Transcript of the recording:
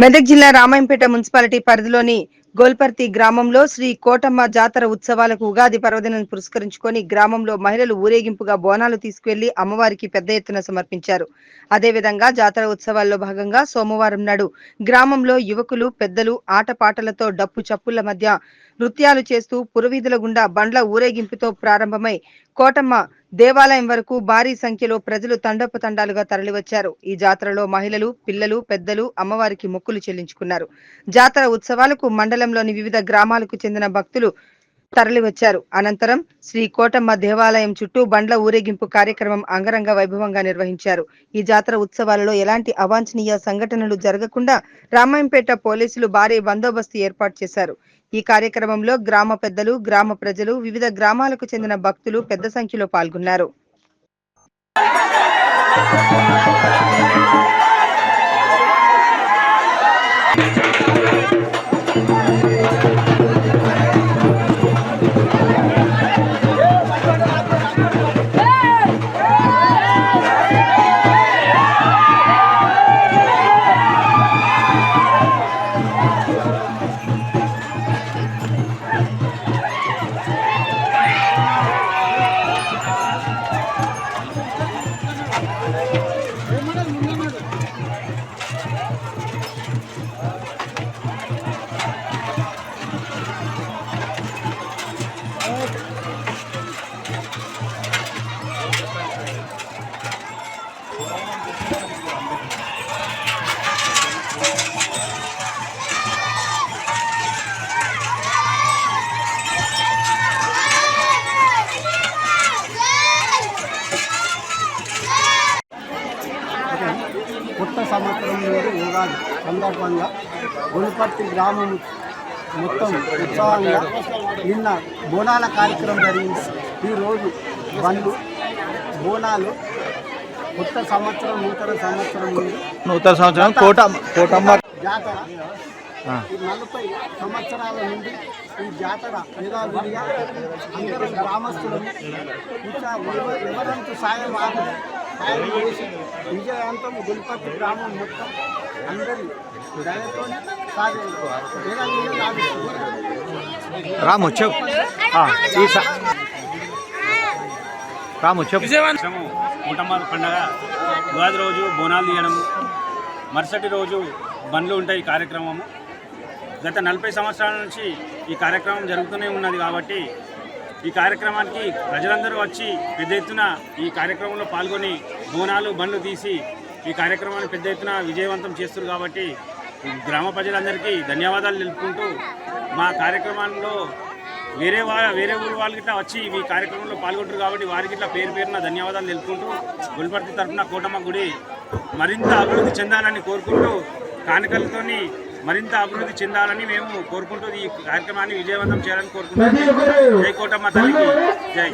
మెదక్ జిల్లా రామాయంపేట మున్సిపాలిటీ పరిధిలోని గోల్పర్తి గ్రామంలో శ్రీ కోటమ్మ జాతర ఉత్సవాలకు ఉగాది పర్వదినం పురస్కరించుకొని గ్రామంలో మహిళలు ఊరేగింపుగా బోనాలు తీసుకువెళ్లి అమ్మవారికి పెద్ద ఎత్తున సమర్పించారు. అదేవిధంగా జాతర ఉత్సవాల్లో భాగంగా సోమవారం నాడు గ్రామంలో యువకులు పెద్దలు ఆటపాటలతో డప్పు చప్పుళ్ల మధ్య నృత్యాలు చేస్తూ పురవీధుల గుండా బండ్ల ఊరేగింపుతో ప్రారంభమై కోటమ్మ దేవాలయం వరకు భారీ సంఖ్యలో ప్రజలు తండోపతండాలుగా తరలివచ్చారు. ఈ జాతరలో మహిళలు, పిల్లలు, పెద్దలు అమ్మవారికి మొక్కులు చెల్లించుకున్నారు. జాతర ఉత్సవాలకు మండలంలోని వివిధ గ్రామాలకు చెందిన భక్తులు తరలివచ్చారు. అనంతరం శ్రీ కోటమ్మ దేవాలయం చుట్టూ బండ్ల ఊరేగింపు కార్యక్రమం అంగరంగ వైభవంగా నిర్వహించారు. ఈ జాతర ఉత్సవాలలో ఎలాంటి అవాంఛనీయ సంఘటనలు జరగకుండా రామాయంపేట పోలీసులు భారీ బందోబస్తు ఏర్పాటు చేశారు. ఈ కార్యక్రమంలో గ్రామ పెద్దలు, గ్రామ ప్రజలు, వివిధ గ్రామాలకు చెందిన భక్తులు పెద్ద సంఖ్యలో పాల్గొన్నారు. కొత్త సంవత్సరం నుండి ఉగాది సందర్భంగా గోల్పర్తి గ్రామం మొత్తం ఉత్సవంగా నిన్న బోనాల కార్యక్రమం జరిగింది. ఈరోజు బండ్లు బోనాలు కొత్త సంవత్సరం నూతన సంవత్సరం కోటమ్మ జాతర 40 సంవత్సరాల నుండి ఈ జాతర యథావిధిగా అందరూ గ్రామస్తులను ఎవరంతా సాయం చేసి విజయవంతం గోల్పర్తి గ్రామం మొత్తం అందరి దయతో కోటమ్మ పండగ ఉగాది రోజు బోనాలు తీయడము, మరుసటి రోజు బండ్లు ఉంటాయి. ఈ కార్యక్రమము గత 40 సంవత్సరాల నుంచి ఈ కార్యక్రమం జరుగుతూనే ఉన్నది కాబట్టి ఈ కార్యక్రమానికి ప్రజలందరూ వచ్చి పెద్ద ఎత్తున ఈ కార్యక్రమంలో పాల్గొని బోనాలు బండ్లు తీసి ఈ కార్యక్రమాన్ని పెద్ద ఎత్తున విజయవంతం చేస్తారు. కాబట్టి గ్రామ ప్రజలందరికీ ధన్యవాదాలు తెలుపుకుంటూ మా కార్యక్రమంలో వేరే ఊరు వాళ్ళు గిట్లా వచ్చి ఈ కార్యక్రమంలో పాల్గొంటారు కాబట్టి వారికి ఇట్లా పేరున ధన్యవాదాలు తెలుపుకుంటూ గోల్పర్తి తరఫున కోటమ్మ గుడి మరింత అభివృద్ధి చెందాలని కోరుకుంటూ కానుకలతోని మరింత అభివృద్ధి చెందాలని మేము కోరుకుంటూ ఈ కార్యక్రమాన్ని విజయవంతం చేయాలని కోరుకుంటున్నాం. జై కోటమ్మ తల్లికి జై.